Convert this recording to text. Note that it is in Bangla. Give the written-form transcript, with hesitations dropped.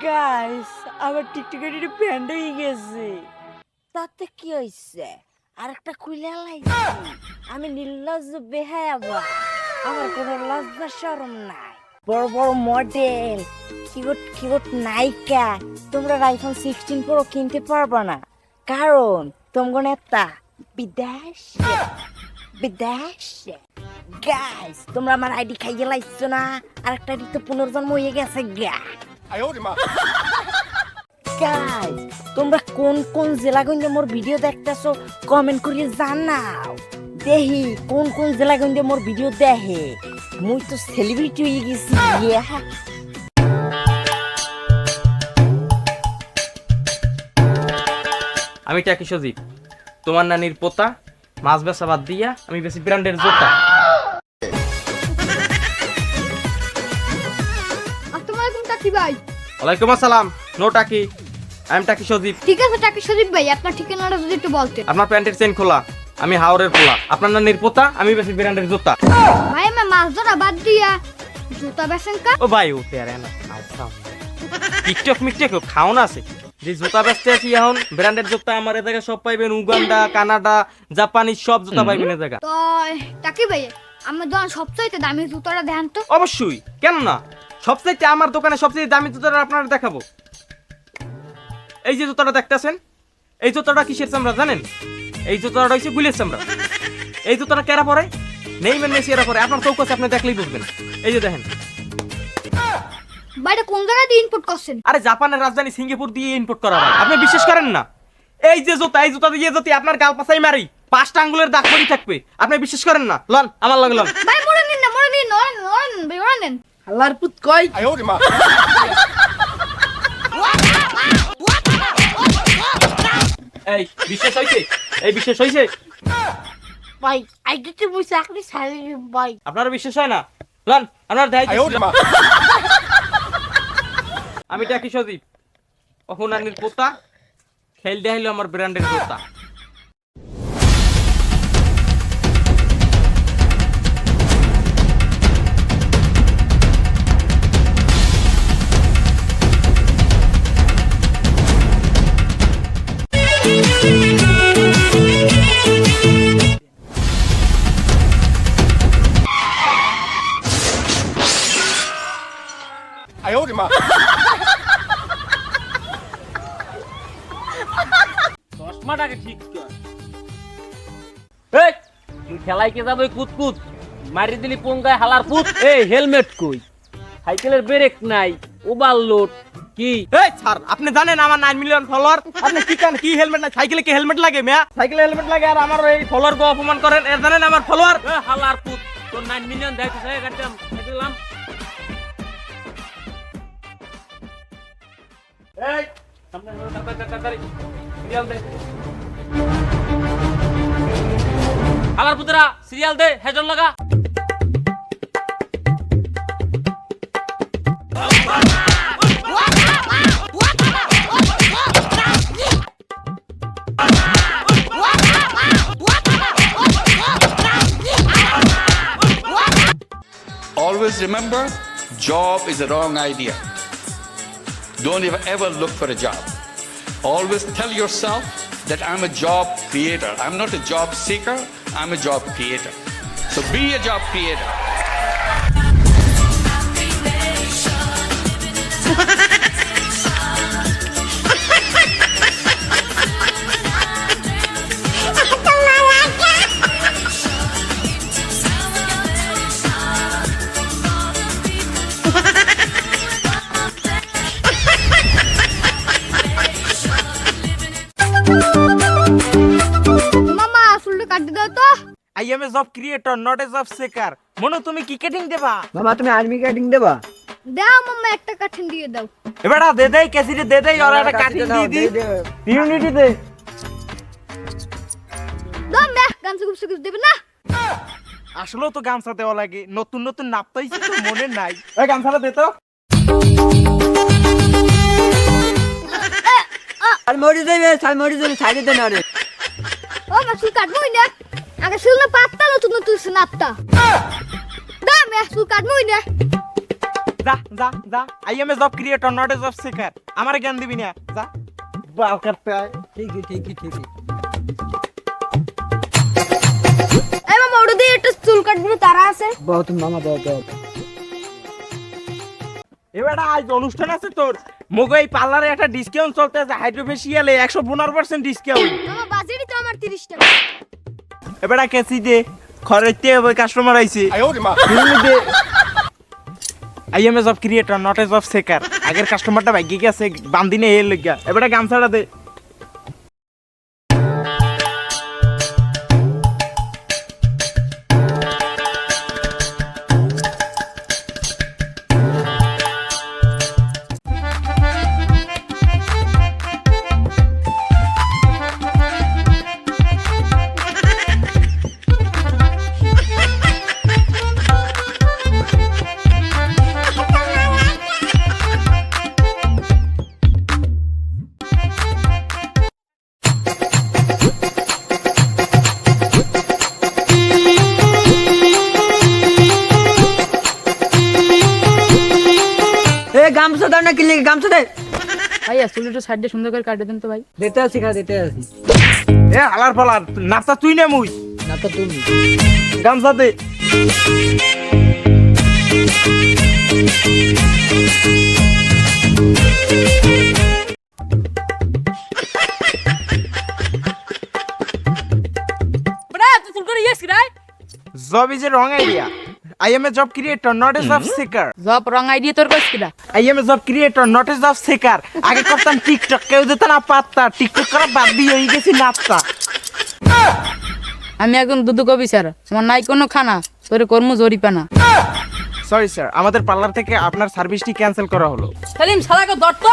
গাইস আবার টিকটিকের প্যান্ট হয়ে গেছে। তাতে কি হয়েছে? আরেকটা খুলে লাইছি। আমি নির্লজ্জ বেহায়া, আমার কোনো লজ্জা শরম নাই। বড় বড় মডেল কিবোর্ড কিবোর্ড নায়িকা তোমরা আইফোন 16 প্রো কিনতে পারবা না, কারণ তোমার নেতা বিদেশ বিদেশ। গাইস তোমরা আমার আইডি খাইয়ে লাইছো না, আরেকটা আইডি তো পুনর্জন্ম হয়ে গেছে গা। গাইস তোমরা কোন কোন জেলা গঞ্জে মোর ভিডিও দেখতেছো কমেন্ট করিয়ে জানাও, দেখি কোন কোন জেলা গঞ্জে মোর ভিডিও দেখে। মুই তো সেলিব্রিটি হয়ে গেছি। আমি টাকি সজীব, তোমার নানির পোতা। মাছ বেচা বাদ দিয়া আমি বেশি ব্র্যান্ডের জুতা। আসসালামু আলাইকুম টাকি ভাই। ওয়ালাইকুম আসসালাম। নো টাকি, আই এম টাকি সজীব। ঠিক আছে টাকি সজীব ভাই, আপনার ঠিকানাটা যদি একটু বলতেন। আপনার প্যান্টের চেন খোলা, আমি হাওরের পোলা। আপনার নানির পোতা, আমি বেশি ব্র্যান্ডের জুতা। ভাই আমি মাছ ধরা বাদ দিয়া জুতা বেচেন কা? ও ভাই উঠে আর না টিকটক মিকটক খাও না আছে যে জুতা বেচতে আছি এখন ব্র্যান্ডের জুতা আমার এ জায়গা সব পাইবেন। উগান্ডা, কানাডা, জাপানি সব জুতা পাইবেন এ জায়গা। তো টাকি ভাই আমার দোকান সবচাইতে দামি জুতাটা দেন তো। অবশ্যই, কেন না, সবচেয়ে আমার দোকানে সবচেয়ে দামি জুতাটা আপনারা দেখাবো। এই যে জুতাটা দেখতেছেন, এই জুতাটা কিসের চামড়া জানেন? এই জুতাটা হচ্ছে গুলের চামড়া। এই জুতাটা কেরা পরে? নেইমার মেসি এরা পরে। আপনার চৌক আছে, আপনি দেখলেই বুঝবেন। এই যে দেখেন, ভাইটা কোন জায়গা দিয়ে ইনপুট করছেন? আরে জাপানের রাজধানী সিঙ্গাপুর দিয়ে ইম্পোর্ট করা হয়। আপনি বিশ্বাস করেন না? এই যে জুতা, এই জুতা দিয়ে যদি আপনার গাল পাছাই মারি 5টা আঙ্গুলের দাগ পড়ে থাকবে। আপনি বিশ্বাস করেন না? লন আমার লাগে লন। ভাই মোড়ে নিন না, মোড়ে নিন, নড়েন নড়েন ভাই, ওড়া নেন। আল্লাহর পুত কই? এই বিশ্বাস হইছে? এই বিশ্বাস হইছে? ভাই আইডিতে মুই চাকরি ছাড়ি ভাই। আপনার বিশ্বাস হয় না? লন আপনার দেখাই দিচ্ছি। আমি টাকি সজীব, অহুনানির পোতা। খেল দেখাইলো আমার ব্র্যান্ডের জুতা। চশমাটাকে ঠিক কর। এই তুই খেলাই কে যাবো কুতকুত মারি দিলি পঙ্গায় হালার পুত। এই হেলমেট কই? সাইকেলের ব্রেক নাই, ওভারলোড কি? এই স্যার আপনি জানেন আমার 9 মিলিয়ন ফলোয়ার? আপনি কি কান কি হেলমেট না? সাইকেলে কি হেলমেট লাগে মিয়া? সাইকেলে হেলমেট লাগে আর আমার এই ফলোয়ার গো অপমান করেন। এর জানেন আমার ফলোয়ার? এ হালার পুত, তোর 9 মিলিয়ন দেখতে চাই গাড়িটা দেখলাম। এই সামনে তাড়াতাড়ি সিরিয়াল দে। হালার পুতরা সিরিয়াল দে, হেডন লাগা। Always remember, job is a wrong idea. Don't ever look for a job. Always tell yourself that I'm a job creator. I'm not a job seeker, I'm a job creator. So be a job creator. মামা ফুলটা কাটি দাও তো। I am a job creator not a job shaker. Manu তুমি কি কাটিং দেবা? মামা তুমি আর্মি কাটিং দেবা? দাও মামা একটা কাঠিন দিয়ে দাও। এবারে দে দেই কেসিতে দে দেই আর একটা কাটিং দি ইউনিটি দে। দাও মে গামছা গুমছা কিছু দেবে না? আসলেও তো গামছা দেওয়া লাগে, নতুন নতুন নাপতাইছি তো মনে নাই। ওই গামছাটা দে তো। আর মরি যাবে, ছাই মরি যাবে, ছাই দে না রে। ও মা চুল কাটবই না, আগে চুল না পাততা নতুন নতুন নাপতা। দাও মে চুল কাটবই না। যা যা যা I am a job creator not a job seeker আমার জ্ঞান দিবি না যা বাল কাটতে আয় ঠিক আছে এই মামা ওটা দিয়ে একটা চুল কাটবো তারা আছে বহুত মামা বহুত এবারে আজ অনুষ্ঠান আছে তোর মগো এই পার্লারে একটা ডিসকাউন্ট চলতে আছে হাইড্রোফেশিয়ালে 115% ডিসকাউন্ট মামা বাজেটই তো আমার 30 টাকা এবারে কেসি দে খরচতে হবে কাস্টমার আইছে I am a job creator not a job shaker আগের কাস্টমারটা ভাগ্যে গেছে বান্দিনে এর লাগিয়া এবারে গামছাটা দে এ গামছা দাও না কি লাগে গামছা দে ভাইয়া চুল একটু সাইড দিয়ে সুন্দর করে কাটে দেন তো ভাই। দিতে আছি এ হালার পালার নাস্তা তুই না মুই না তো তুমি গামছা দে বড়া তুই চুল করে ইয়েস রাই job is a wrong idea I am a job creator not a job seeker job wrong idea তোর কইছ কিডা? I am a job creator not a job seeker আগে করতাম টিকটক কেউ দিত না পাত্তা টিকটক করা বাদ দিয়ে হয়ে গেছি নাস্তা আমি একজন দুদু কবি স্যার, আমার নাই কোনো খানা, তোরে কর্ম জরিপানা। সরি স্যার আমাদের পার্লার থেকে আপনার সার্ভিসটি ক্যান্সেল করা হলো সেলিম শালাকে ধর তো।